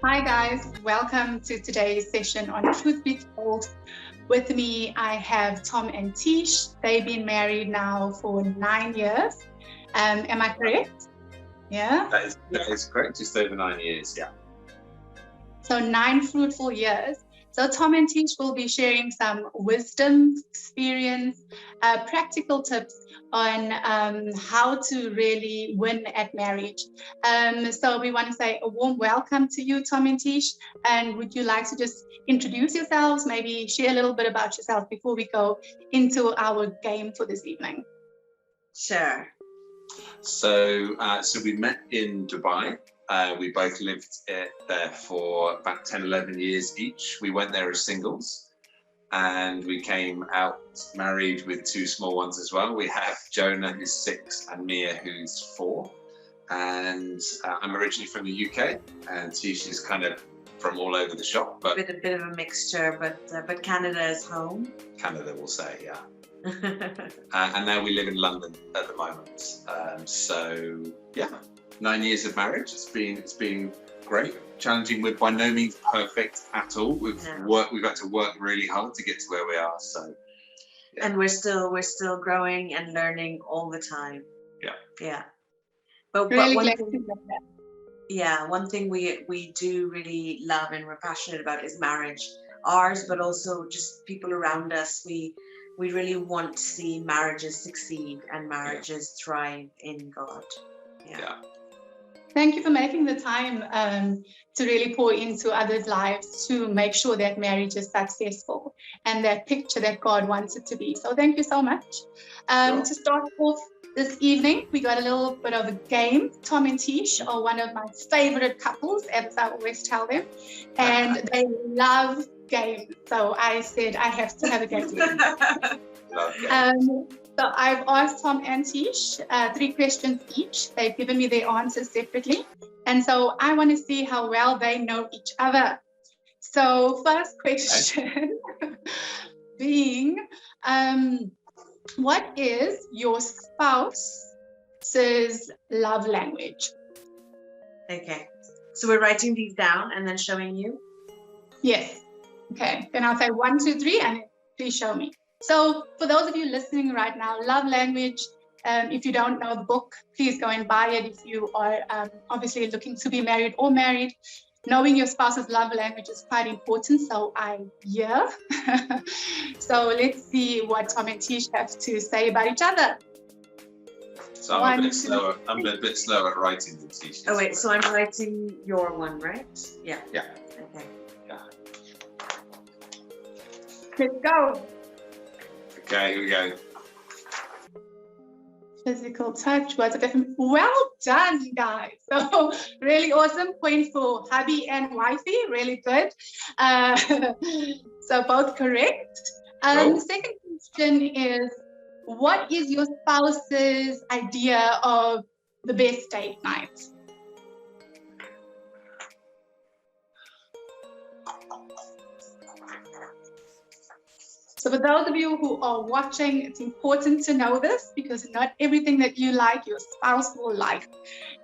Hi guys, welcome to today's session on Truth Be Told. With me, I have Tom and Teesh. They've been married now for 9 years. Am I correct? Yeah? That is correct, just over 9 years, yeah. So 9 fruitful years. So Tom and Teesh will be sharing some wisdom, experience, practical tips on how to really win at marriage. So we want to say a warm welcome to you, Tom and Teesh. And would you like to just introduce yourselves, maybe share a little bit about yourself before we go into our game for this evening? Sure. So we met in Dubai. We both lived there for about 10, 11 years each. We went there as singles and we came out married with 2 small ones as well. We have Jonah, who's 6, and Mia, who's 4. And I'm originally from the UK, and Teesh is kind of from all over the shop. But With a bit of a mixture, but Canada is home. Canada, we'll say, yeah. And now we live in London at the moment. So yeah, 9 years of marriage. It's been great. Challenging. We're by no means perfect at all. We've had to work really hard to get to where we are. So yeah. And we're still growing and learning all the time. Yeah. But Really one glad thing, to know that. one thing we do really love and we're passionate about is marriage. Ours, but also just people around us. We really want to see marriages succeed and marriages thrive in God. Yeah. Thank you for making the time to really pour into others' lives to make sure that marriage is successful and that picture that God wants it to be. So thank you so much. Sure. To start off this evening, we got a little bit of a game. Tom and Teesh are one of my favorite couples, as I always tell them, and they love games. So I said I have to have a game. So I've asked Tom and Teesh 3 questions each. They've given me their answers separately. And so I want to see how well they know each other. So first question being, what is your spouse's love language? Okay. So we're writing these down and then showing you? Yes. Okay. Then I'll say 1, 2, 3, and please show me. So for those of you listening right now, love language, if you don't know the book, please go and buy it. If you are obviously looking to be married or married, knowing your spouse's love language is quite important. So So let's see what Tom and Teesh have to say about each other. So I'm a bit slower. I'm a bit slower at writing than Teesh. Oh wait, so I'm writing your one, right? Yeah. Yeah. Okay. Yeah. Let's go. Okay, here we go. Physical touch, words of affirmation. Well done, guys. So really awesome. Point for hubby and wifey. Really good. So both correct. The second question is, what is your spouse's idea of the best date night? So for those of you who are watching, it's important to know this because not everything that you like, your spouse will like.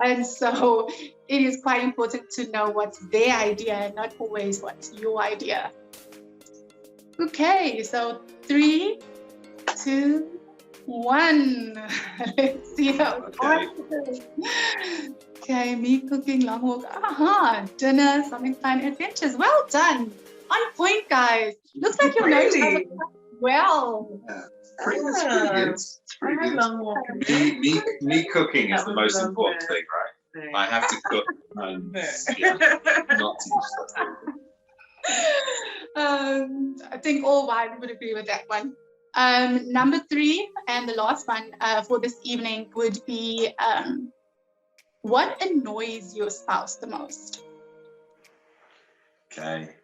And so it is quite important to know what's their idea and not always what's your idea. Okay, so 3, 2, 1. Let's see how it goes. Okay, me cooking, long walk. Dinner, something fun, adventures. Well done. On point, guys. Looks like you're knowing each other well. Yeah. Pretty good. Me cooking is the most important thing, right? I have to cook and not teach. I think all wives would agree with that one. Number 3 and the last one for this evening would be, what annoys your spouse the most? Okay.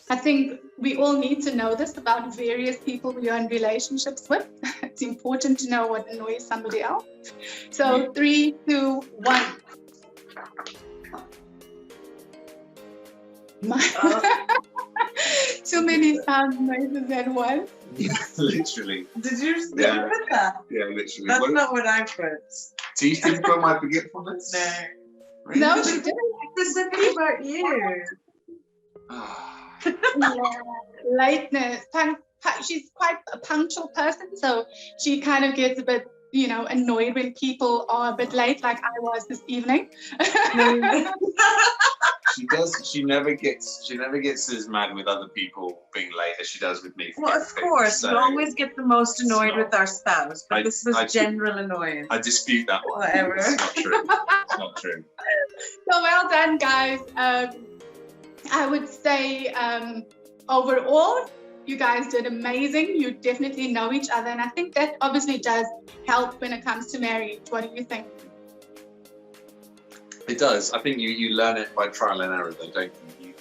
I think we all need to know this about various people we are in relationships with. It's important to know what annoys somebody else. So 3, 2, 1. Too many sound noises at once. literally. Did you put that? Yeah, literally. That's not what I put. Teesh didn't put my forgetfulness? No. Really? No, she didn't. Specifically about you. Yeah, lateness. She's quite a punctual person, so she kind of gets a bit, annoyed when people are a bit late, like I was this evening. She does. She never gets as mad with other people being late as she does with me. Well, of course, we always get the most annoyed with our spouse, but this was general annoyance. I dispute that one. Whatever. It's not true. It's not true. So well done, guys. I would say overall, you guys did amazing. You definitely know each other, and I think that obviously does help when it comes to marriage. What do you think? It does. I think you learn it by trial and error, though, don't you?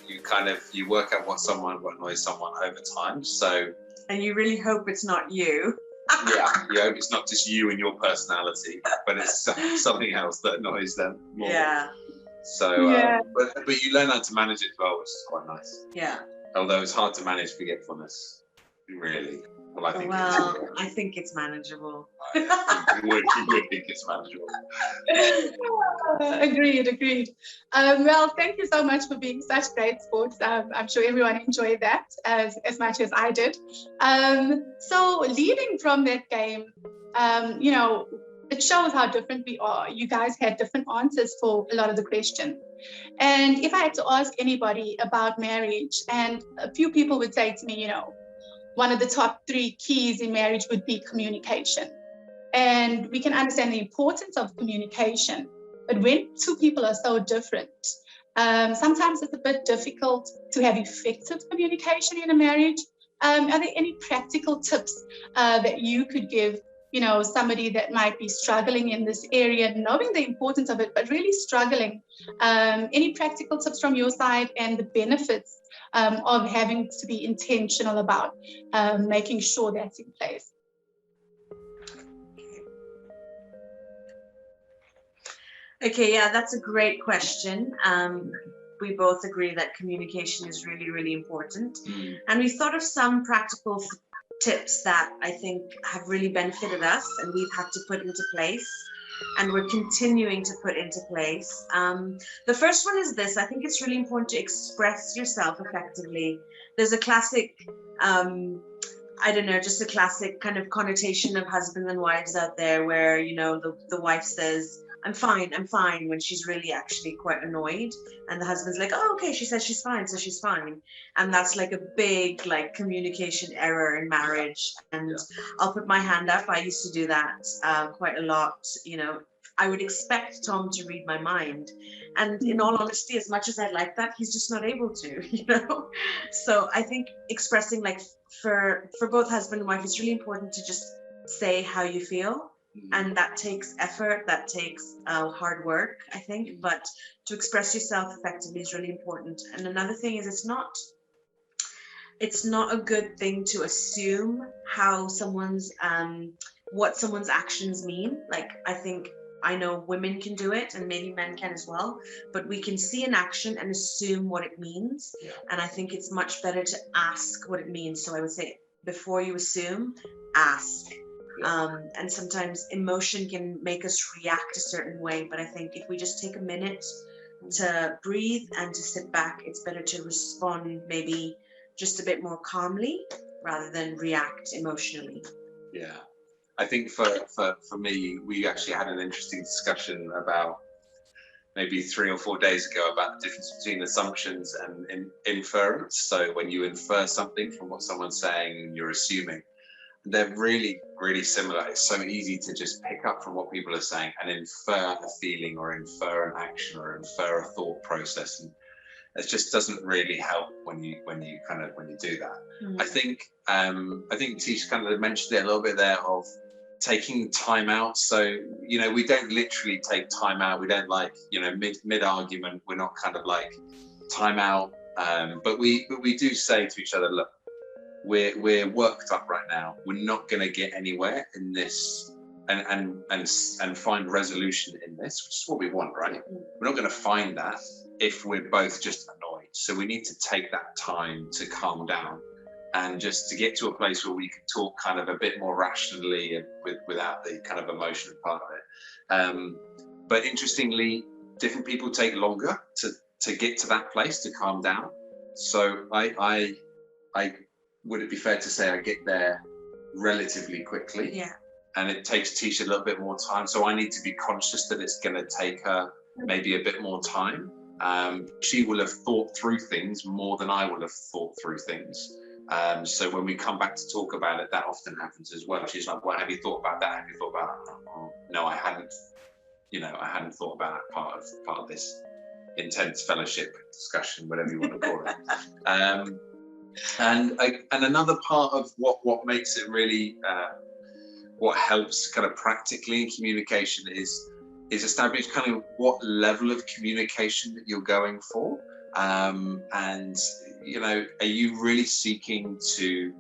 You work out what annoys someone over time. So. And you really hope it's not you. Yeah, you hope it's not just you and your personality, but it's something else that annoys them more. Yeah. So, but you learn how to manage it as well, which is quite nice. Yeah. Although it's hard to manage forgetfulness, really. Well, I think it's manageable. You would think it's manageable. Agreed. Well, thank you so much for being such great sports. I'm sure everyone enjoyed that as much as I did. So leading from that game, it shows how different we are. You guys had different answers for a lot of the questions. And if I had to ask anybody about marriage, and a few people would say to me, one of the top 3 keys in marriage would be communication. And we can understand the importance of communication. But when 2 people are so different, sometimes it's a bit difficult to have effective communication in a marriage. Are there any practical tips that you could give, somebody that might be struggling in this area, knowing the importance of it, but really struggling? Any practical tips from your side and the benefits of having to be intentional about making sure that's in place? Okay, yeah, that's a great question. We both agree that communication is really, really important. And we thought of some practical tips that I think have really benefited us and we've had to put into place and we're continuing to put into place. The first one is this: I think it's really important to express yourself effectively. There's a classic, just a classic kind of connotation of husbands and wives out there where, the wife says, I'm fine, when she's really actually quite annoyed. And the husband's like, oh, okay, she says she's fine, so she's fine. And that's like a big communication error in marriage. And I'll put my hand up. I used to do that quite a lot. I would expect Tom to read my mind. And in all honesty, as much as I like that, he's just not able to, So I think expressing for both husband and wife, it's really important to just say how you feel. And that takes effort, that takes hard work, I think, but to express yourself effectively is really important. And another thing is it's not a good thing to assume how what someone's actions mean. I know women can do it and maybe men can as well, but we can see an action and assume what it means. Yeah. And I think it's much better to ask what it means. So I would say before you assume, ask. And sometimes emotion can make us react a certain way, but I think if we just take a minute to breathe and to sit back, it's better to respond maybe just a bit more calmly rather than react emotionally. Yeah, I think for me, we actually had an interesting discussion about maybe 3 or 4 days ago about the difference between assumptions and inference. So when you infer something from what someone's saying and you're assuming, they're really, really similar. It's so easy to just pick up from what people are saying and infer a feeling or infer an action or infer a thought process, and it just doesn't really help when you do that. Mm-hmm. I think Teesh kind of mentioned it a little bit there of taking time out. So we don't literally take time out. We don't mid argument. We're not kind of time out. But we do say to each other, look, we're worked up right now. We're not going to get anywhere in this and find resolution in this, which is what we want, right? We're not going to find that if we're both just annoyed. So we need to take that time to calm down and just to get to a place where we could talk kind of a bit more rationally and without the kind of emotional part of it. But interestingly, different people take longer to get to that place, to calm down. So I would it be fair to say I get there relatively quickly? Yeah. And it takes Teesh a little bit more time. So I need to be conscious that it's going to take her maybe a bit more time. She will have thought through things more than I will have thought through things. So when we come back to talk about it, that often happens as well. She's like, well, have you thought about that? Have you thought about that? Oh, no, I hadn't. I hadn't thought about that part of this intense fellowship discussion, whatever you want to call it. And another part of what makes it really, what helps kind of practically in communication is establish kind of what level of communication that you're going for. And are you really seeking to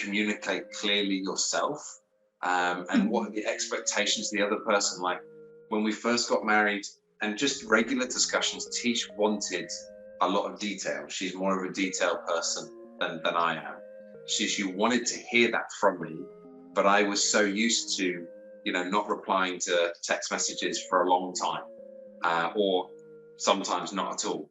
communicate clearly yourself? And what are the expectations of the other person? Like when we first got married and just regular discussions, Teesh wanted a lot of detail. She's more of a detailed person than I am. She wanted to hear that from me, but I was so used to, not replying to text messages for a long time, or sometimes not at all.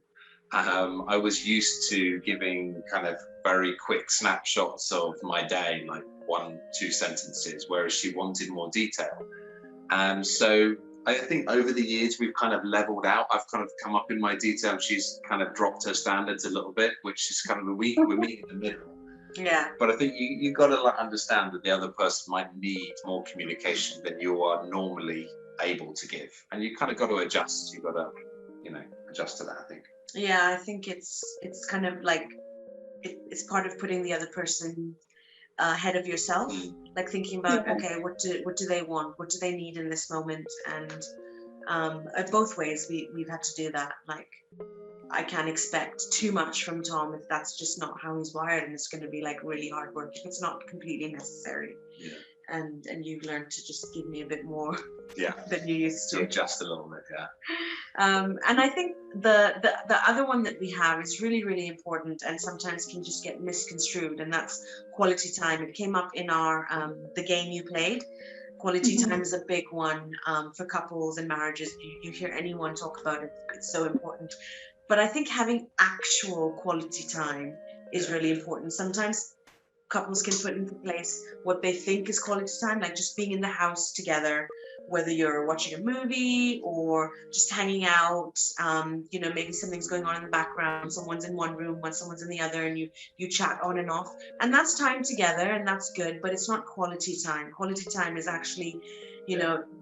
I was used to giving kind of very quick snapshots of my day, like 1-2 sentences, whereas she wanted more detail. So I think over the years we've kind of leveled out. I've kind of come up in my detail. She's kind of dropped her standards a little bit, which is kind of we're meeting in the middle. Yeah. But I think you got to understand that the other person might need more communication than you are normally able to give, and you kind of got to adjust. You got to, adjust to that, I think. Yeah, I think it's kind of like it's part of putting the other person ahead of yourself, like thinking about, okay, what do they want, what do they need in this moment, and both ways we've had to do that. Like I can't expect too much from Tom if that's just not how he's wired, and it's going to be like really hard work if it's not completely necessary. Yeah. And you've learned to just give me a bit more than you used to. Adjust a little bit, yeah. And I think the other one that we have is really, really important and sometimes can just get misconstrued, and that's quality time. It came up in our the game you played. Quality time is a big one for couples and marriages. You hear anyone talk about it, it's so important. But I think having actual quality time is really important. Sometimes couples can put into place what they think is quality time, like just being in the house together, whether you're watching a movie or just hanging out, maybe something's going on in the background, someone's in one room, someone's in the other, and you chat on and off. And that's time together, and that's good, but it's not quality time. Quality time is actually,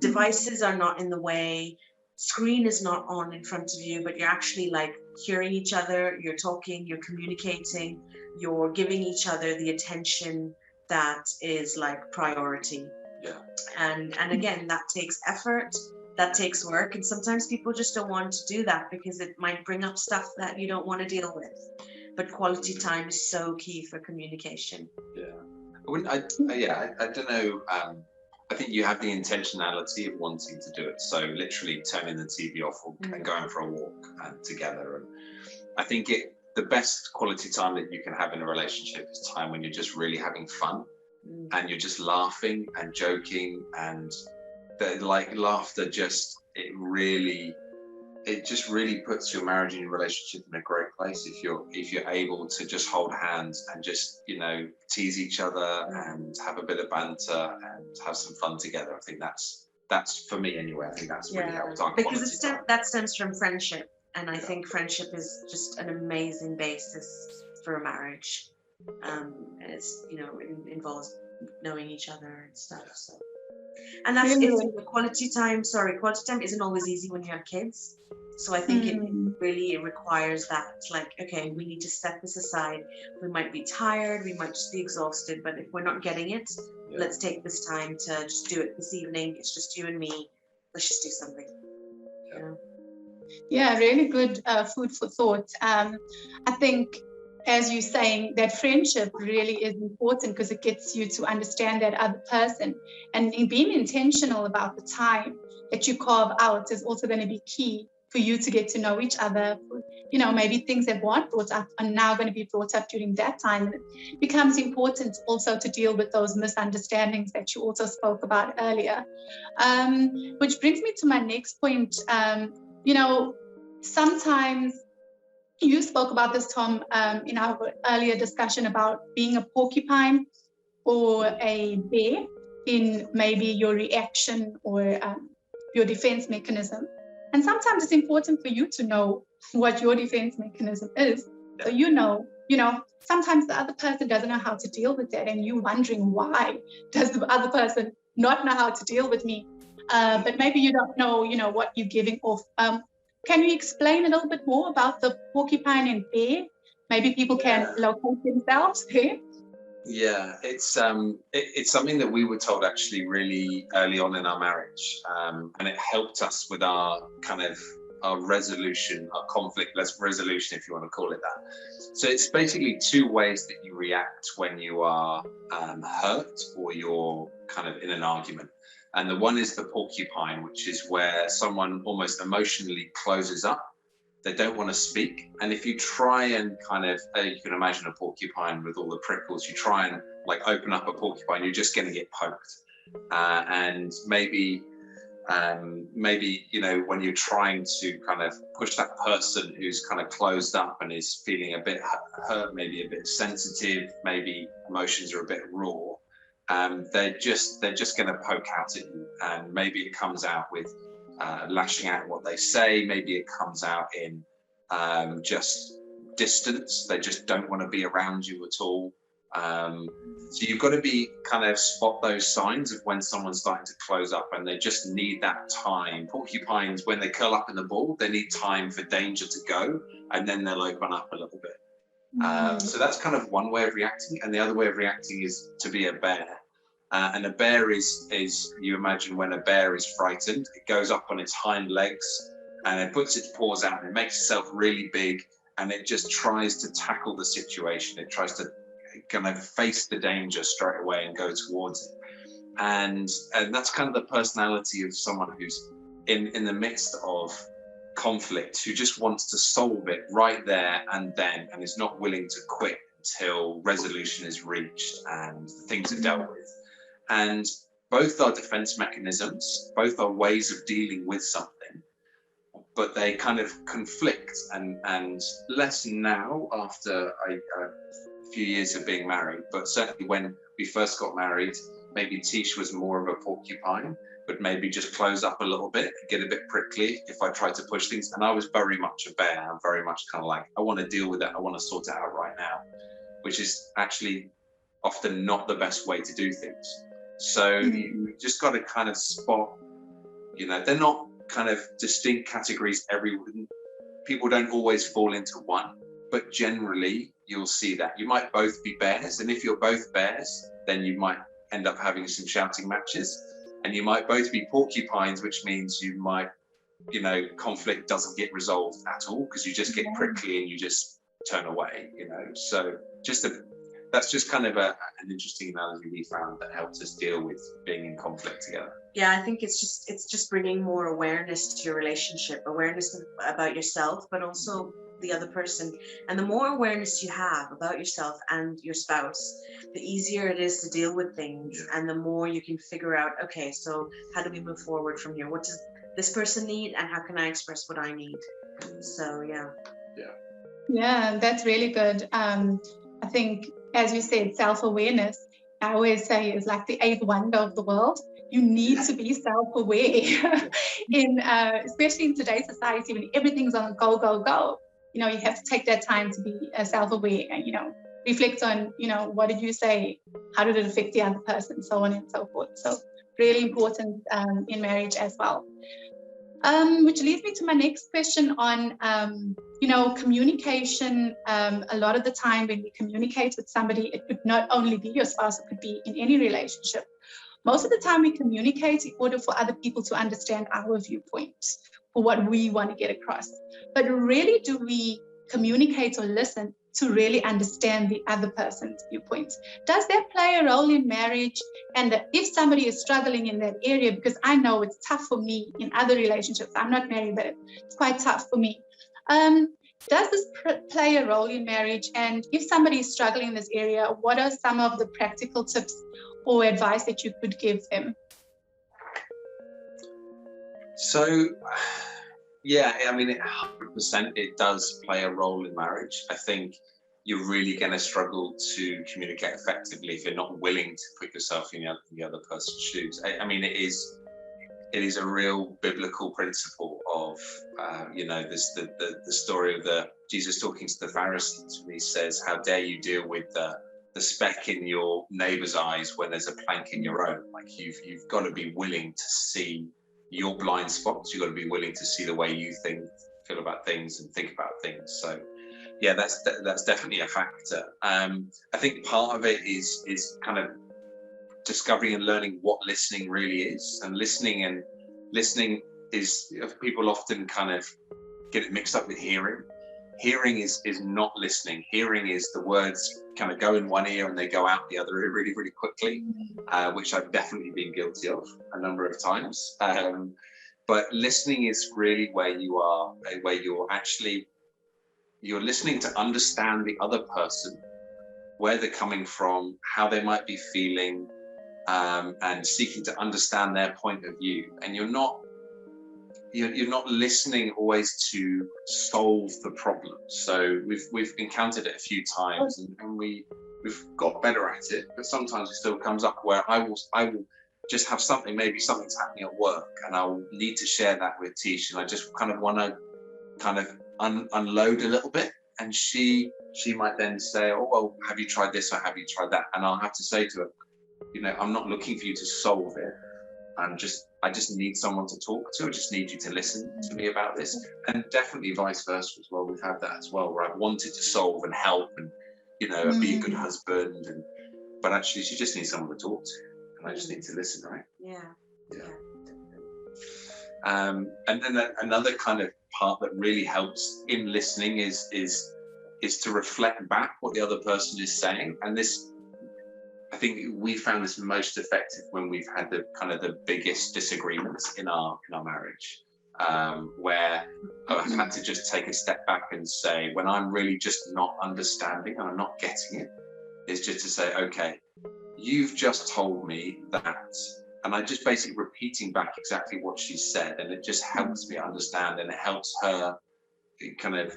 devices are not in the way, screen is not on in front of you, but you're actually like hearing each other, you're talking, you're communicating, you're giving each other the attention that is like priority. Yeah. And again, that takes effort, that takes work, and sometimes people just don't want to do that because it might bring up stuff that you don't want to deal with. But quality time is so key for communication. Yeah. I don't know. I think you have the intentionality of wanting to do it. So literally turning the TV off and going for a walk together. And I think the best quality time that you can have in a relationship is time when you're just really having fun and you're just laughing and joking, and laughter just it just really puts your marriage and your relationship in a great place if you're able to just hold hands and just tease each other and have a bit of banter and have some fun together. I think that's for me anyway. I think that's really how we talk. Because that stems from friendship, and I think friendship is just an amazing basis for a marriage. And it's it involves knowing each other and stuff. So. And that's quality time. Quality time isn't always easy when you have kids. So I think it really requires that, like, okay, we need to set this aside. We might be tired, we might just be exhausted, but if we're not getting it, let's take this time to just do it this evening. It's just you and me. Let's just do something. Yeah, really good food for thought. I think, as you're saying, that friendship really is important because it gets you to understand that other person, and being intentional about the time that you carve out is also going to be key for you to get to know each other. You know, maybe things that weren't brought up are now going to be brought up during that time. And it becomes important also to deal with those misunderstandings that you also spoke about earlier. Which brings me to my next point. You know, sometimes you spoke about this, Tom, in our earlier discussion about being a porcupine or a bear in maybe your reaction or your defense mechanism. And sometimes it's important for you to know what your defense mechanism is. So you know, sometimes the other person doesn't know how to deal with that, and you're wondering, why does the other person not know how to deal with me? But maybe you don't know, what you're giving off. Can you explain a little bit more about the porcupine and bear? Maybe people can locate themselves here. Yeah, it's something that we were told actually really early on in our marriage, and it helped us with our resolution, our conflict resolution, if you want to call it that. So it's basically two ways that you react when you are hurt or you're kind of in an argument. And the one is the porcupine, which is where someone almost emotionally closes up. They don't want to speak. And if you try and you can imagine a porcupine with all the prickles, you try and open up a porcupine, you're just going to get poked. And maybe, when you're trying to push that person who's closed up and is feeling a bit hurt, maybe a bit sensitive, maybe emotions are a bit raw, they're just going to poke out at you. And maybe it comes out with lashing out what they say. Maybe it comes out in just distance. They just don't want to be around you at all. So you've got to be spot those signs of when someone's starting to close up, and they just need that time. Porcupines, when they curl up in the ball, they need time for danger to go, and then they'll open up a little bit. So that's one way of reacting, and the other way of reacting is to be a bear. And a bear is you imagine when a bear is frightened, it goes up on its hind legs and it puts its paws out and it makes itself really big, and it just tries to tackle the situation. It tries to face the danger straight away and go towards it. And that's the personality of someone who's in the midst of conflict, who just wants to solve it right there and then, and is not willing to quit until resolution is reached and things are dealt with. And both are defense mechanisms, both are ways of dealing with something, but they conflict, and less now after a few years of being married. But certainly when we first got married, maybe Teesh was more of a porcupine, but maybe just close up a little bit and get a bit prickly if I tried to push things. And I was very much a bear. I'm very much I want to deal with it. I want to sort it out right now, which is actually often not the best way to do things. So you just got to spot, they're not distinct categories. People don't always fall into one, but generally you'll see that. You might both be bears, and if you're both bears, then you might end up having some shouting matches. And you might both be porcupines, which means you might, conflict doesn't get resolved at all because you just get prickly and you just turn away, So that's just an interesting analogy we found that helps us deal with being in conflict together. Yeah, I think it's just bringing more awareness to your relationship, awareness about yourself, but also the other person. And the more awareness you have about yourself and your spouse, the easier it is to deal with things, and the more you can figure out, okay, so how do we move forward from here? What does this person need, and how can I express what I need? So yeah, that's really good. I think, as you said, self-awareness, I always say, is like the eighth wonder of the world. You need to be self-aware especially in today's society when everything's on go, go, go. You have to take that time to be self-aware and, reflect on, what did you say? How did it affect the other person? So on and so forth. So really important in marriage as well. Which leads me to my next question on, communication. A lot of the time when we communicate with somebody, it could not only be your spouse, it could be in any relationship. Most of the time we communicate in order for other people to understand our viewpoint or what we want to get across. But really, do we communicate or listen to really understand the other person's viewpoint. Does that play a role in marriage? And if somebody is struggling in that area, because I know it's tough for me in other relationships, I'm not married, but it's quite tough for me. Does this play a role in marriage? And if somebody is struggling in this area, what are some of the practical tips or advice that you could give them? So, yeah, I mean, 100% it does play a role in marriage. I think you're really going to struggle to communicate effectively if you're not willing to put yourself in the other person's shoes. I mean, it is a real biblical principle of, this the story of Jesus talking to the Pharisees when he says, "How dare you deal with the speck in your neighbor's eyes when there's a plank in your own?" Like you've got to be willing to see your blind spots. You've got to be willing to see the way you feel about things and think about things. So yeah, that's definitely a factor. I think part of it is kind of discovering and learning what listening really is. And listening is, people often kind of get it mixed up with hearing. Hearing is not listening. Hearing is the words kind of go in one ear and they go out the other ear really, really quickly, which I've definitely been guilty of a number of times. But listening is really where you're listening to understand the other person, where they're coming from, how they might be feeling, and seeking to understand their point of view. And you're not listening always to solve the problem. So we've encountered it a few times, and we've got better at it. But sometimes it still comes up where I will just have something, maybe something's happening at work, and I'll need to share that with Teesh, and I just kind of want to unload a little bit, and she might then say, "Oh, well, have you tried this or have you tried that?" And I'll have to say to her, I'm not looking for you to solve it. I just need someone to talk to. I just need you to listen to me about this. And definitely vice versa as well. We've had that as well, where I've wanted to solve and help and, be a good husband. But actually, she just needs someone to talk to. And I just need to listen, right? Yeah. And then another kind of part that really helps in listening is to reflect back what the other person is saying. And this, I think we found this most effective when we've had the biggest disagreements in our marriage, where I've had to just take a step back and say, when I'm really just not understanding and I'm not getting it, is just to say, okay, you've just told me that, and I just basically repeating back exactly what she said, and it just helps me understand, and it helps her kind of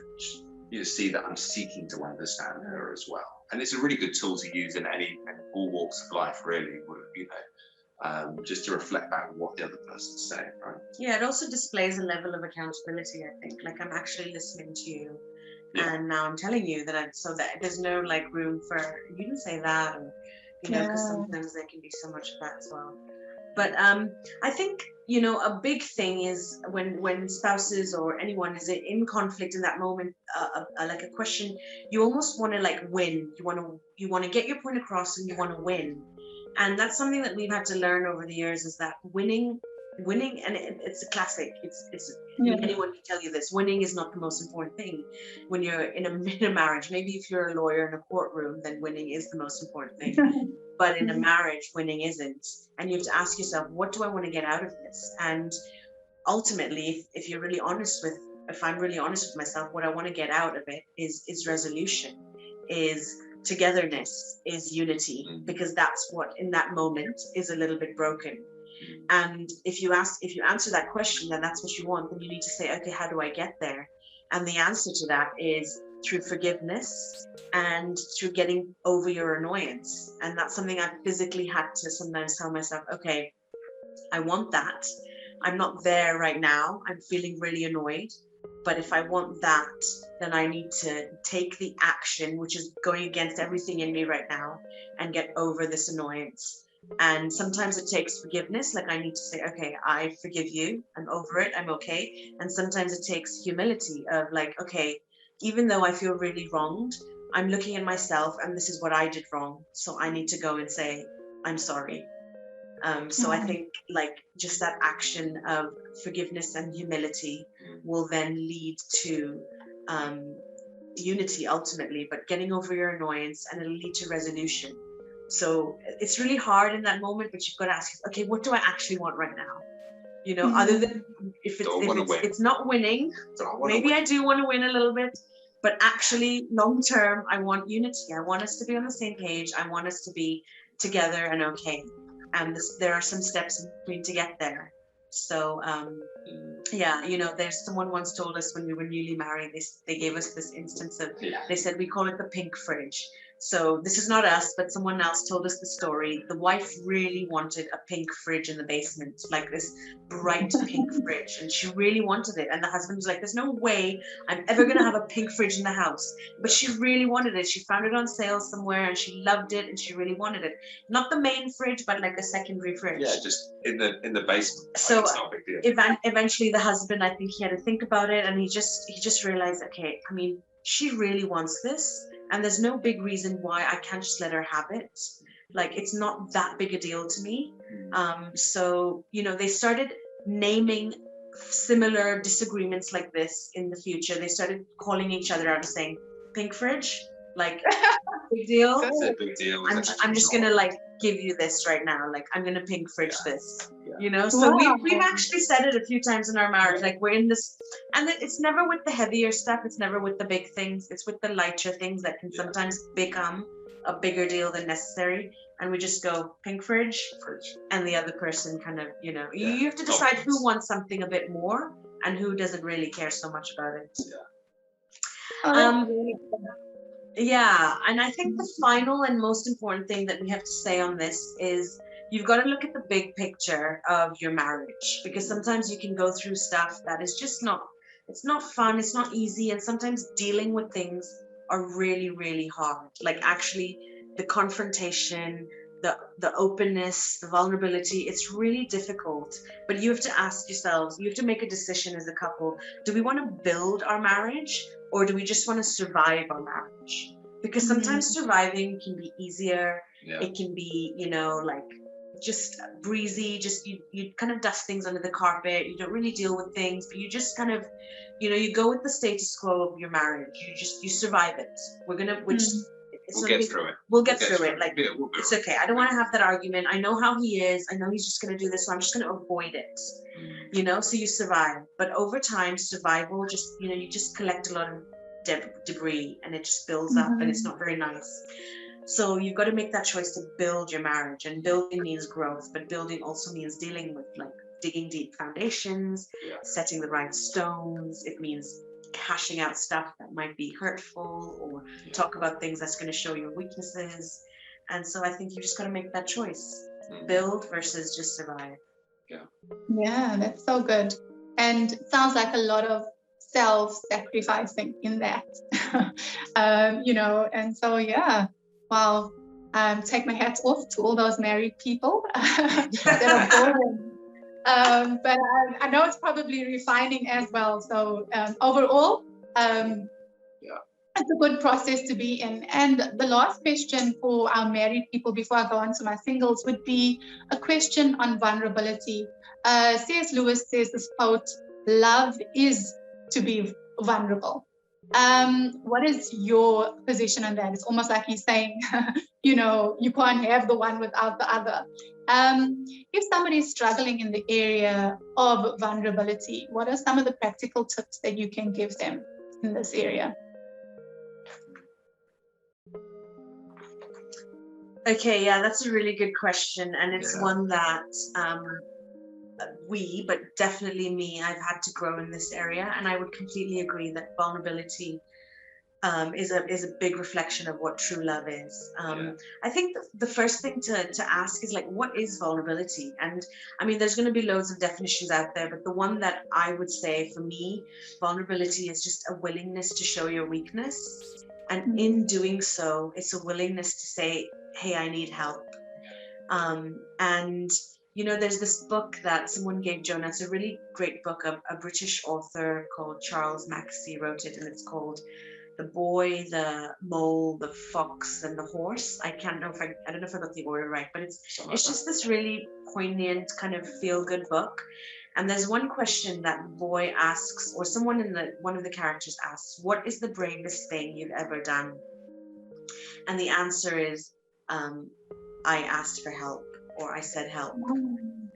see that I'm seeking to understand her as well. And it's a really good tool to use in all walks of life, really, just to reflect back on what the other person's saying, right? Yeah, it also displays a level of accountability, I think. Like, I'm actually listening to you, and now I'm telling you that so that there's no room for, you didn't say that, or, because sometimes there can be so much of that as well. But I think, a big thing is when spouses or anyone is in conflict in that moment, like a question, you almost want to win. You want to get your point across, and you want to win. And that's something that we've had to learn over the years, is that winning, and it's a classic. Anyone can tell you this. Winning is not the most important thing when you're in a marriage. Maybe if you're a lawyer in a courtroom, then winning is the most important thing. But in a marriage, winning isn't. And you have to ask yourself, what do I want to get out of this? And ultimately, if I'm really honest with myself, what I want to get out of it is resolution, is togetherness, is unity, because that's what in that moment is a little bit broken. And if you answer that question, then that's what you want, then you need to say, okay, how do I get there? And the answer to that is through forgiveness and through getting over your annoyance. And that's something I physically had to sometimes tell myself, okay, I want that. I'm not there right now. I'm feeling really annoyed. But if I want that, then I need to take the action, which is going against everything in me right now, and get over this annoyance. And sometimes it takes forgiveness. Like, I need to say, okay, I forgive you. I'm over it. I'm okay. And sometimes it takes humility of okay, even though I feel really wronged, I'm looking at myself and this is what I did wrong. So I need to go and say, I'm sorry. So I think just that action of forgiveness and humility will then lead to unity ultimately, but getting over your annoyance, and it'll lead to resolution. So it's really hard in that moment, but you've got to ask, okay, what do I actually want right now? You know, other than if it's not winning, maybe I do want to win a little bit, but actually long term, I want unity. I want us to be on the same page. I want us to be together and okay. And there are some steps in between to get there. So yeah, you know, there's someone once told us when we were newly married, they gave us this instance of, they said we call it the pink fridge. So this is not us, but someone else told us the story. The wife really wanted a pink fridge in the basement, like this bright pink fridge, and she really wanted it. And the husband was like, there's no way I'm ever going to have a pink fridge in the house. But she really wanted it. She found it on sale somewhere and she loved it and she really wanted it. Not the main fridge, but like a secondary fridge. Yeah, just in the basement. So it's not a big deal. Eventually the husband, I think he had to think about it, and he just realized, okay, I mean, she really wants this. And there's no big reason why I can't just let her have it. Like, it's not that big a deal to me. So, you know, they started naming similar disagreements like this in the future. They started calling each other out and saying, pink fridge, like, big deal. It's a big deal. I'm just going to, like, give you this right now. Like, I'm going to pink fridge this. You know, so we've actually said it a few times in our marriage, like we're in this, and it's never with the heavier stuff, it's never with the big things, it's with the lighter things that can sometimes become a bigger deal than necessary, and we just go pink fridge, and the other person kind of, you know, you have to decide who wants something a bit more and who doesn't really care so much about it. Yeah, and I think the final and most important thing that we have to say on this is you've got to look at the big picture of your marriage, because sometimes you can go through stuff that is just it's not fun, it's not easy, and sometimes dealing with things are really, really hard. Like actually the confrontation, the openness, the vulnerability, it's really difficult. But you have to ask yourselves, you have to make a decision as a couple. Do we want to build our marriage, or do we just want to survive our marriage? Because sometimes surviving can be easier. It can be, you know, like just breezy, just you kind of dust things under the carpet, you don't really deal with things, but you just kind of, you know, you go with the status quo of your marriage, you survive it. We'll get through it. We'll get through it. Like, it's okay, I don't want to have that argument, I know how he is, I know he's just going to do this, so I'm just going to avoid it. You know, so you survive. But over time, survival just, you know, you just collect a lot of debris, and it just builds up, and it's not very nice. So you've got to make that choice to build your marriage, and building means growth, but building also means dealing with, like, digging deep foundations, setting the right stones. It means hashing out stuff that might be hurtful, or talk about things that's going to show your weaknesses. And so I think you just got to make that choice, build versus just survive. Yeah, that's so good. And it sounds like a lot of self-sacrificing in that. You know, and so well, take my hats off to all those married people that are boring. But I know it's probably refining as well. So overall, it's a good process to be in. And the last question for our married people before I go on to my singles would be a question on vulnerability. C.S. Lewis says this quote, "Love is to be vulnerable." What is your position on that? It's almost like he's saying, you know, you can't have the one without the other. If somebody is struggling in the area of vulnerability, what are some of the practical tips that you can give them in this area? Okay, yeah, that's a really good question. And it's one that but definitely me, I've had to grow in this area. And I would completely agree that vulnerability is a big reflection of what true love is. I think the first thing to ask is, like, what is vulnerability? And I mean, there's going to be loads of definitions out there, but the one that I would say for me, vulnerability is just a willingness to show your weakness. And in doing so, it's a willingness to say, hey, I need help. And, you know, there's this book that someone gave Jonah. It's a really great book. A British author called Charles Mackesy wrote it, and it's called The Boy, the Mole, the Fox, and the Horse. I don't know if I got the order right, but it's just this really poignant kind of feel-good book. And there's one question that boy asks, or someone in one of the characters asks, what is the bravest thing you've ever done? And the answer is, I asked for help, or I said help.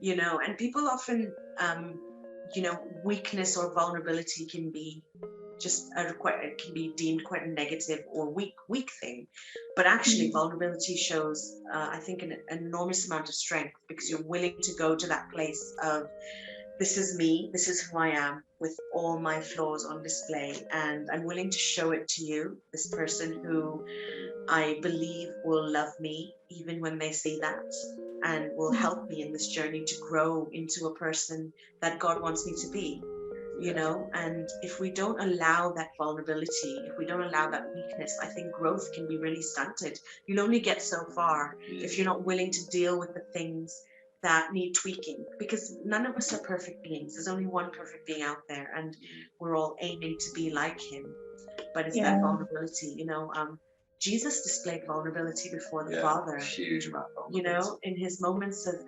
You know, and people often, you know, weakness or vulnerability can be just it can be deemed quite a negative or weak thing, but actually vulnerability shows, I think, an enormous amount of strength, because you're willing to go to that place of, this is me, this is who I am, with all my flaws on display, and I'm willing to show it to you, this person who I believe will love me even when they see that, and will help me in this journey to grow into a person that God wants me to be, you know. And if we don't allow that vulnerability, if we don't allow that weakness, I think growth can be really stunted. You'll only get so far if you're not willing to deal with the things that need tweaking, because none of us are perfect beings. There's only one perfect being out there, and we're all aiming to be like him. But it's that vulnerability, you know. Jesus displayed vulnerability before the Father. Huge amount of you know, in his moments of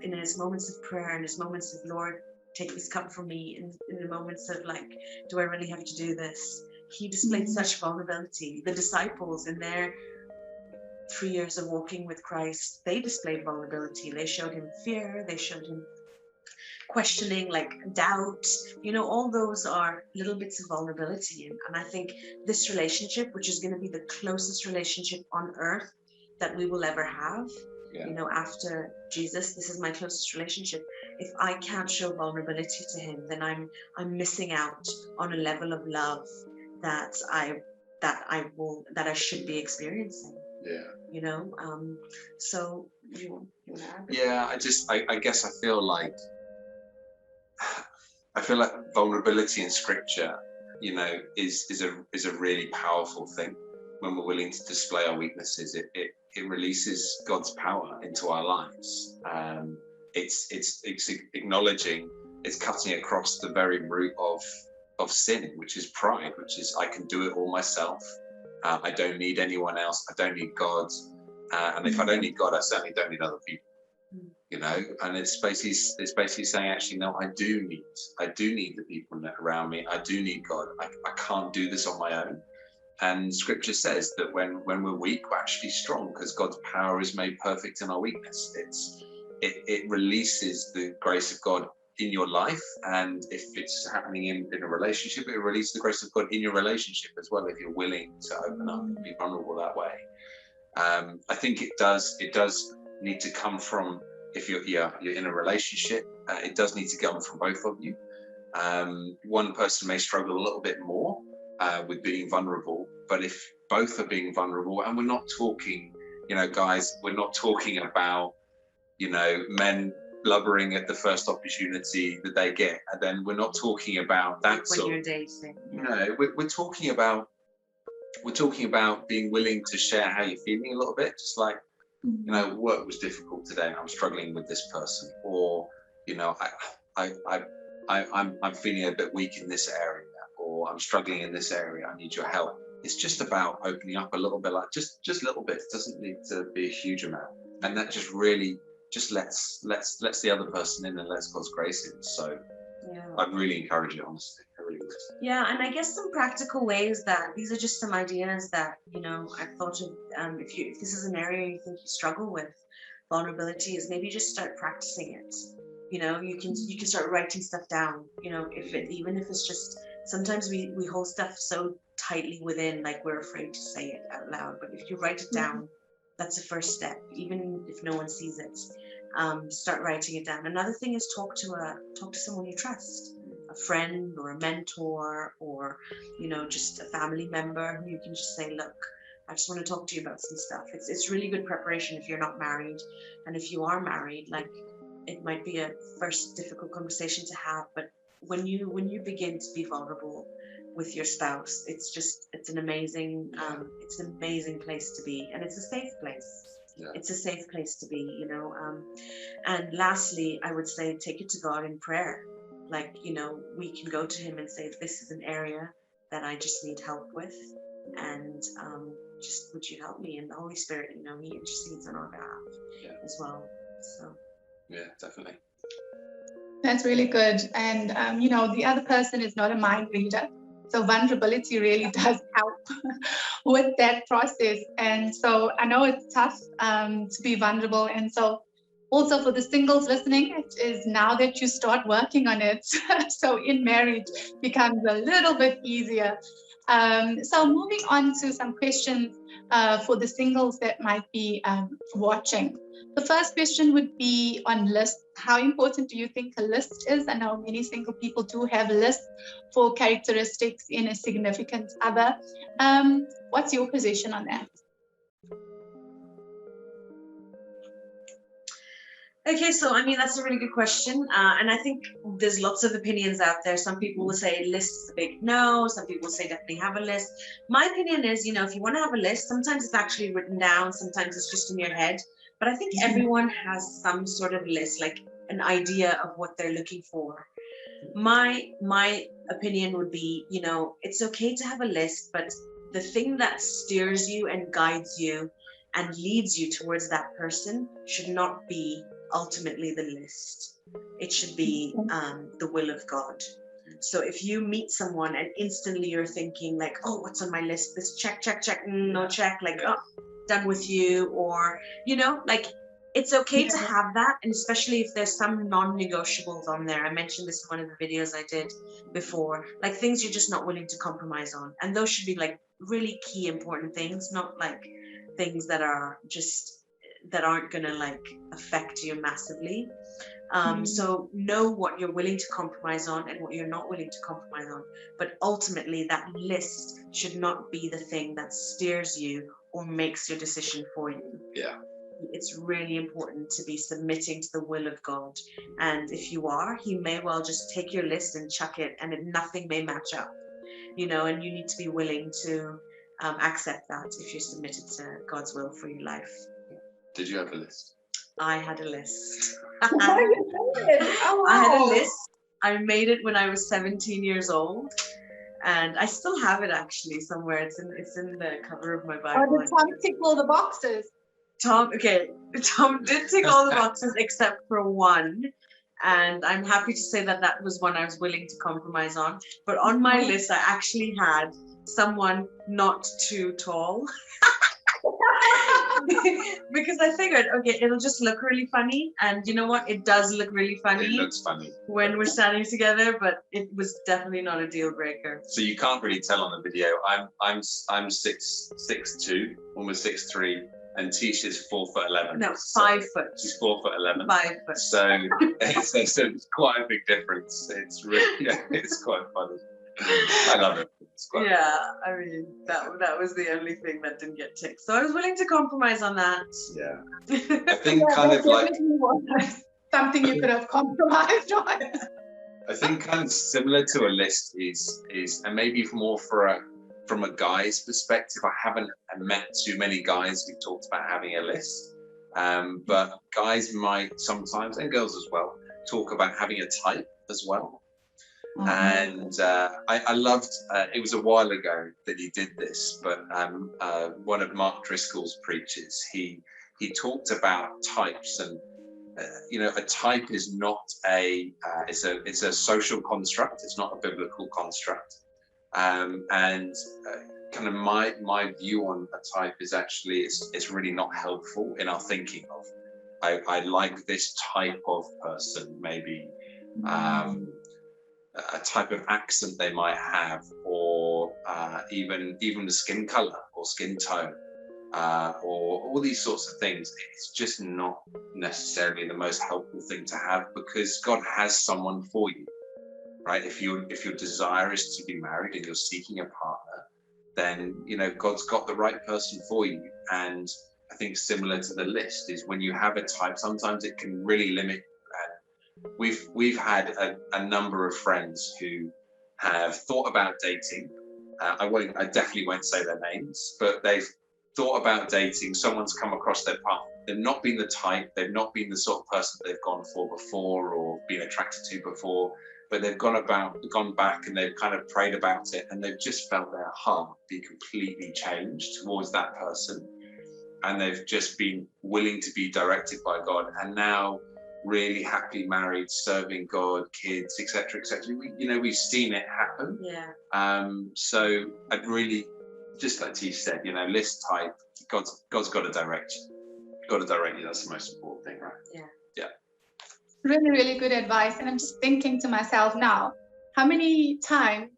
prayer, in his moments of, Lord, take this cup from me, in the moments of like, do I really have to do this? He displayed such vulnerability. The disciples, in their 3 years of walking with Christ, they displayed vulnerability. They showed him fear. They showed him questioning, like doubt. You know, all those are little bits of vulnerability. And I think this relationship, which is going to be the closest relationship on earth that we will ever have, you know, after Jesus, this is my closest relationship. If I can't show vulnerability to him, then I'm missing out on a level of love that I should be experiencing. You know, so you want to add? I guess I feel like vulnerability in scripture, you know, is a really powerful thing. When we're willing to display our weaknesses, it releases God's power into our lives. It's acknowledging, it's cutting across the very root of sin, which is pride, which is, I can do it all myself. I don't need anyone else. I don't need God. And if I don't need God, I certainly don't need other people. You know, and it's basically saying, actually, no, I do need the people around me. I do need God. I can't do this on my own. And scripture says that when we're weak, we're actually strong, because God's power is made perfect in our weakness. It releases the grace of God in your life. And if it's happening in a relationship, it releases the grace of God in your relationship as well, if you're willing to open up and be vulnerable that way. I think it does need to come from, if you're in a relationship, it does need to come from both of you. One person may struggle a little bit more with being vulnerable, but if both are being vulnerable, and we're not talking, you know, guys, we're not talking about, you know, men blubbering at the first opportunity that they get, and then we're not talking about that sort of, you know, we're talking about being willing to share how you're feeling a little bit, just like, you know, work was difficult today and I'm struggling with this person, or, you know, I'm feeling a bit weak in this area, or I'm struggling in this area, I need your help. It's just about opening up a little bit, like just little bits. It doesn't need to be a huge amount, and that just really just lets the other person in and lets God's grace in. So I'd really encourage it, honestly. I really would. Yeah, and I guess some practical ways, that these are just some ideas that, you know, I've thought of. If this is an area you think you struggle with, vulnerability, is maybe just start practicing it. You know, you can start writing stuff down. You know, even if it's just, sometimes we hold stuff so tightly within, like we're afraid to say it out loud. But if you write it down, that's the first step, even if no one sees it. Start writing it down. Another thing is talk to someone you trust, a friend or a mentor, or, you know, just a family member who you can just say, look, I just want to talk to you about some stuff. It's really good preparation if you're not married, and if you are married, like, it might be a first difficult conversation to have, but when you begin to be vulnerable with your spouse, it's an amazing place to be, and it's a safe place. It's a safe place to be, you know. And lastly, I would say, take it to God in prayer. Like, you know, we can go to him and say, this is an area that I just need help with, and just, would you help me? And the Holy Spirit, you know, he intercedes on our behalf as well. So yeah, definitely. That's really good. And, the other person is not a mind reader. So vulnerability really does help with that process. And so I know it's tough to be vulnerable. And so also for the singles listening, it is now that you start working on it. So in marriage becomes a little bit easier. So moving on to some questions for the singles that might be watching. The first question would be on lists. How important do you think a list is? I know many single people do have lists for characteristics in a significant other. What's your position on that? Okay, so I mean, that's a really good question. And I think there's lots of opinions out there. Some people will say list is a big no. Some people will say definitely have a list. My opinion is, if you want to have a list, sometimes it's actually written down, sometimes it's just in your head. But I think everyone has some sort of list, like an idea of what they're looking for. My opinion would be, it's okay to have a list, but the thing that steers you and guides you and leads you towards that person should not be ultimately the list. It should be the will of God. So if you meet someone and instantly you're thinking like, oh, what's on my list? This check, no check, like, oh, done with you, or, like, it's okay to have that. And especially if there's some non-negotiables on there. I mentioned this in one of the videos I did before, like things you're just not willing to compromise on. And those should be like really key important things, not like things that aren't gonna like affect you massively. So know what you're willing to compromise on and what you're not willing to compromise on. But ultimately, that list should not be the thing that steers you or makes your decision for you. Yeah. It's really important to be submitting to the will of God. And if you are, He may well just take your list and chuck it, and nothing may match up, and you need to be willing to accept that if you're submitted to God's will for your life. Did you have a list? I had a list. Oh, wow. I had a list. I made it when I was 17 years old, and I still have it actually somewhere. It's in the cover of my Bible. Oh, did Tom tick all the boxes? Tom did tick all the boxes except for one, and I'm happy to say that was one I was willing to compromise on. But on my list, I actually had someone not too tall. Because I figured, okay, it'll just look really funny, and you know what? It does look really funny. It looks funny when we're standing together, but it was definitely not a deal breaker. So you can't really tell on the video. I'm 6'2", almost 6'3", and Teesh is 4'11". No, 5 foot. She's 4'11". 5 foot. So it's quite a big difference. It's really, it's quite funny. I love it. Yeah, I mean that was the only thing that didn't get ticked. So I was willing to compromise on that. Yeah, I think kind of like something you could have compromised on. I think kind of similar to a list is and maybe more from a guy's perspective. I haven't met too many guys who've talked about having a list, but guys might sometimes, and girls as well, talk about having a type as well. And I loved, it was a while ago that he did this, but one of Mark Driscoll's preachers, he talked about types, and a type is not it's a social construct. It's not a biblical construct. And kind of my view on a type is actually it's really not helpful in our thinking of I like this type of person, maybe a type of accent they might have, or even the skin color or skin tone, or all these sorts of things. It's just not necessarily the most helpful thing to have, because God has someone for you, right? If your desire is to be married and you're seeking a partner, then God's got the right person for you. And I think similar to the list is when you have a type, sometimes it can really limit. We've had a number of friends who have thought about dating. I definitely won't say their names, but they've thought about dating. Someone's come across their path. They've not been the type. They've not been the sort of person they've gone for before or been attracted to before. But they've gone back and they've kind of prayed about it, and they've just felt their heart be completely changed towards that person, and they've just been willing to be directed by God. And now really happily married, serving God, kids, etc., etc. We've seen it happen. Yeah. So I'd really, just like Teesh said, list type. God's got to direct you. Got to direct you. That's the most important thing, right? Yeah. Yeah. Really, really good advice. And I'm just thinking to myself now, how many times,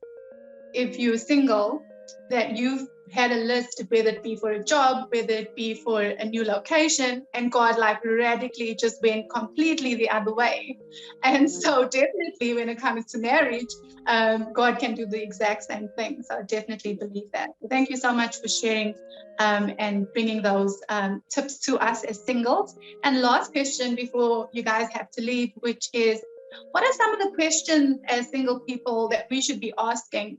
if you're single, that you've had a list, whether it be for a job, whether it be for a new location, and God like radically just went completely the other way. And so definitely when it comes to marriage, God can do the exact same thing. So I definitely believe that. Thank you so much for sharing and bringing those tips to us as singles. And last question before you guys have to leave, which is, what are some of the questions as single people that we should be asking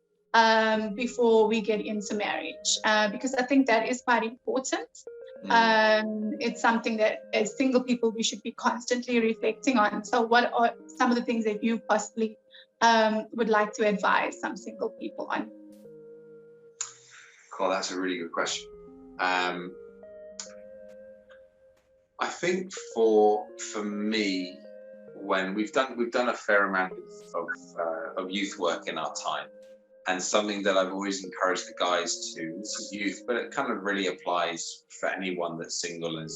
before we get into marriage? Because I think that is quite important. It's something that as single people we should be constantly reflecting on. So what are some of the things that you possibly would like to advise some single people on? Cool, that's a really good question. I think for me, when we've done a fair amount of youth work in our time, and something that I've always encouraged the guys to, this is youth, but it kind of really applies for anyone that's single and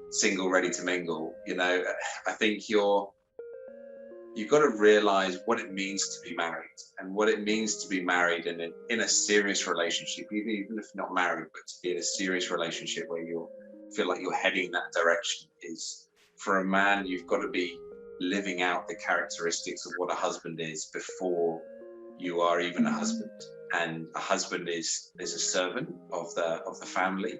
single, ready to mingle. I think you've got to realize what it means to be married, and what it means to be married in a serious relationship, even if not married, but to be in a serious relationship where you feel like you're heading in that direction. Is, for a man, you've got to be living out the characteristics of what a husband is before you are even a husband. And a husband is a servant of the family.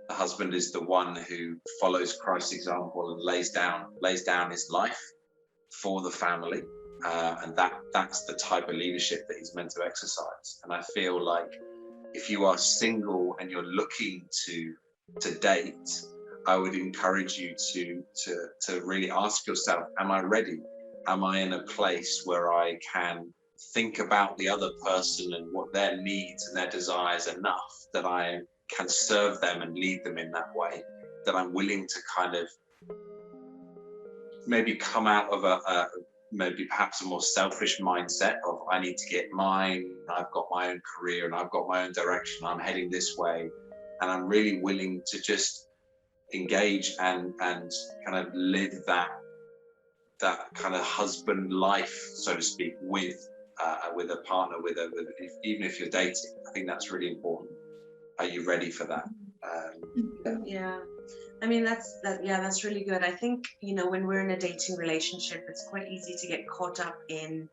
The husband is the one who follows Christ's example and lays down his life for the family, and that's the type of leadership that he's meant to exercise. And I feel like if you are single and you're looking to date, I would encourage you to really ask yourself, am I ready? Am I in a place where I can think about the other person and what their needs and their desires enough that I can serve them and lead them in that way, that I'm willing to kind of maybe come out of maybe perhaps a more selfish mindset of, I need to get mine, I've got my own career and I've got my own direction, I'm heading this way, and I'm really willing to just engage and kind of live that kind of husband life, so to speak, with a partner, even if you're dating. I think that's really important. Are you ready for that? Yeah. I mean, that's really good. I think, when we're in a dating relationship, it's quite easy to get caught up in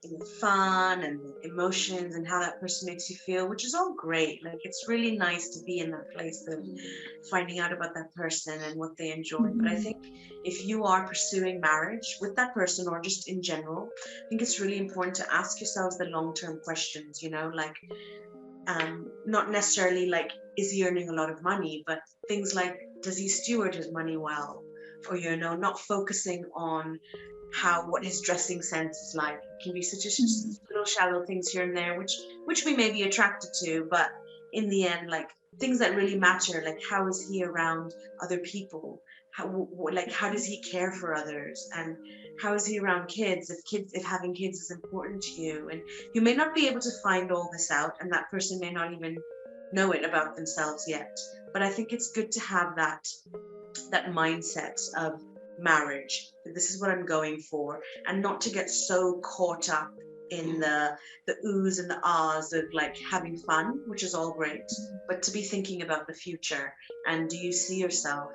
the fun and the emotions and how that person makes you feel, which is all great. Like, it's really nice to be in that place of finding out about that person and what they enjoy. But I think if you are pursuing marriage with that person, or just in general, I think it's really important to ask yourselves the long-term questions, like, not necessarily like, is he earning a lot of money, but things like, does he steward his money well? Or, not focusing on what his dressing sense is like. It can be such little shallow things here and there, which we may be attracted to, but in the end, like, things that really matter, like, how is he around other people? How does he care for others? And how is he around kids? If having kids is important to you, and you may not be able to find all this out, and that person may not even know it about themselves yet. But I think it's good to have that mindset of marriage. This is what I'm going for, and not to get so caught up in the oohs and the ahs of like having fun, which is all great, but to be thinking about the future. And do you see yourself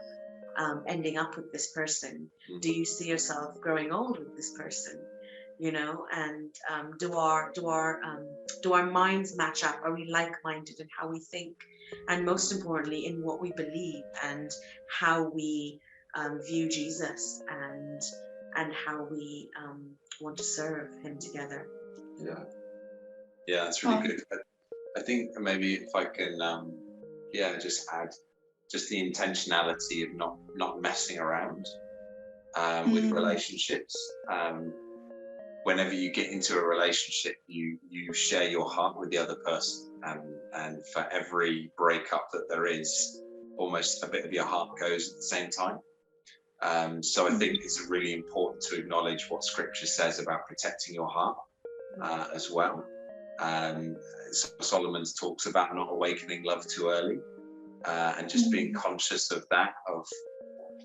ending up with this person? Do you see yourself growing old with this person? And do our minds match up? Are we like-minded in how we think, and most importantly, in what we believe and how we view Jesus, and how we want to serve him together? Yeah, that's really good. I think maybe if I can just add just the intentionality of not messing around with relationships. Whenever you get into a relationship, you share your heart with the other person, and for every breakup that there is, almost a bit of your heart goes at the same time. So I think it's really important to acknowledge what Scripture says about protecting your heart as well. Solomon talks about not awakening love too early, and just being conscious of that, of,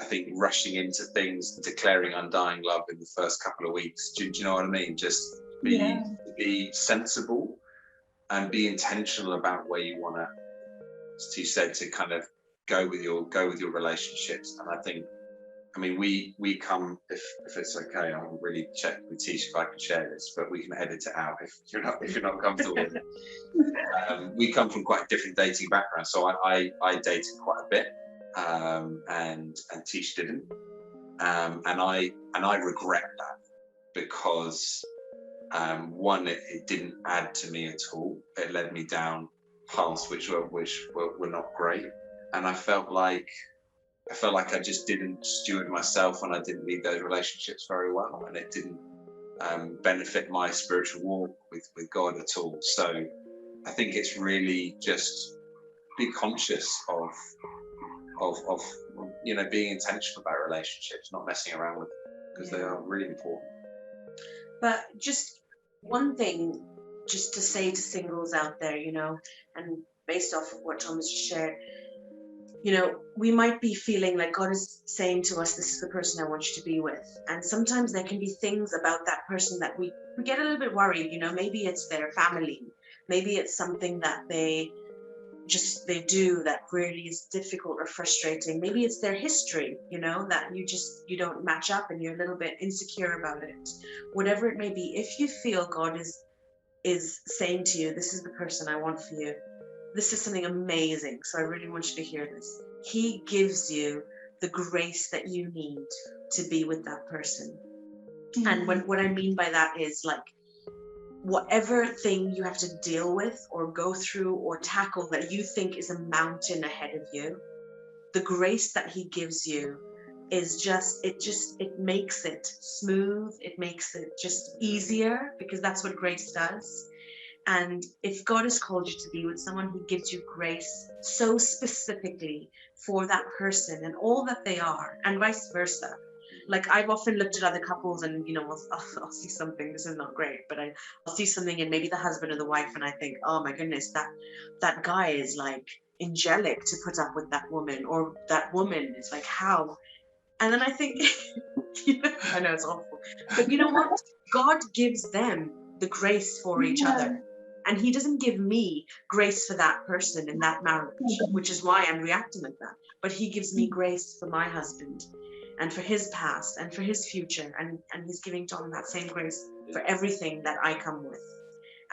I think, rushing into things and declaring undying love in the first couple of weeks. Do you know what I mean? Just be sensible and be intentional about where you want to, as T said, to kind of go with your relationships. And I think, I mean, we come, if it's okay, I'll really check with Teesh if I can share this, but we can edit it out if you're not comfortable with it. We come from quite different dating backgrounds, so I dated quite a bit, and Teesh didn't, and I regret that, because one, it didn't add to me at all. It led me down paths which were not great, and I felt like I just didn't steward myself, and I didn't lead those relationships very well, and it didn't benefit my spiritual walk with God at all. So I think it's really just be conscious of being intentional about relationships, not messing around with them, because they are really important. But just one thing, just to say to singles out there, and based off of what Thomas shared, we might be feeling like God is saying to us, this is the person I want you to be with. And sometimes there can be things about that person that we get a little bit worried, maybe it's their family. Maybe it's something that they do that really is difficult or frustrating. Maybe it's their history, that you don't match up and you're a little bit insecure about it. Whatever it may be, if you feel God is saying to you, this is the person I want for you, this is something amazing. So I really want you to hear this. He gives you the grace that you need to be with that person. And what I mean by that is, like, whatever thing you have to deal with or go through or tackle that you think is a mountain ahead of you, the grace that he gives you is it makes it smooth. It makes it just easier, because that's what grace does. And if God has called you to be with someone, he gives you grace so specifically for that person and all that they are, and vice versa. Like, I've often looked at other couples and, I'll see something, this is not great, but I'll see something in maybe the husband or the wife, and I think, oh my goodness, that guy is like angelic to put up with that woman, or that woman is like, how? And then I think, I know it's awful, but you know what? God gives them the grace for each other. And he doesn't give me grace for that person in that marriage, which is why I'm reacting like that. But he gives me grace for my husband, and for his past, and for his future. And he's giving Tom that same grace for everything that I come with.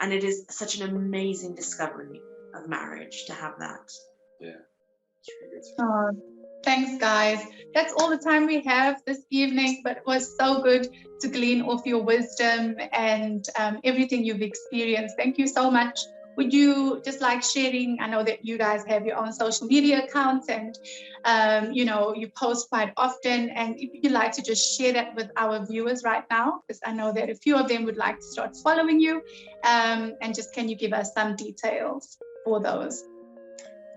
And it is such an amazing discovery of marriage to have that. Yeah. It's really good. Thanks, guys. That's all the time we have this evening, but it was so good to glean off your wisdom and everything you've experienced. Thank you so much. Would you just like sharing? I know that you guys have your own social media accounts, and you post quite often. And if you'd like to just share that with our viewers right now, because I know that a few of them would like to start following you. And just, can you give us some details for those?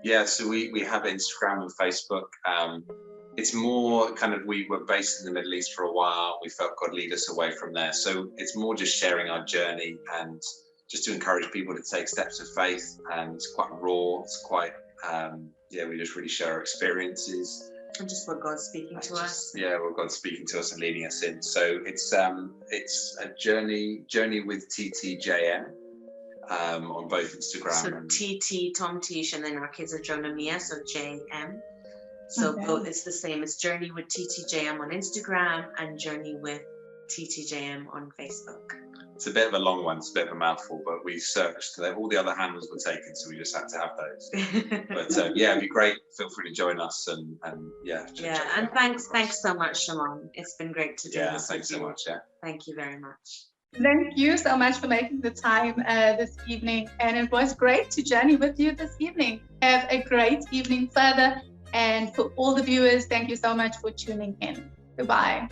Yeah, so we have Instagram and Facebook. It's more kind of, we were based in the Middle East for a while. We felt God lead us away from there. So it's more just sharing our journey and just to encourage people to take steps of faith. And it's quite raw. It's quite, we just really share our experiences. And just what God's speaking to us. Yeah, what God's speaking to us and leading us in. So it's a journey with TTJM. On both Instagram. So TT, Tom Teesh, and then our kids are Jonah Mia, so JM. So both, it's the same. It's Journey with TTJM on Instagram and Journey with TTJM on Facebook. It's a bit of a long one. It's a bit of a mouthful, but we searched. All the other handles were taken, so we just had to have those. But it'd be great. Feel free to join us and and thanks so much, Shamon. It's been great to do this. Yeah, thanks so much. Yeah. Thank you very much. Thank you so much for making the time this evening, and it was great to journey with you this evening. Have a great evening further, and for all the viewers, thank you so much for tuning in. Goodbye.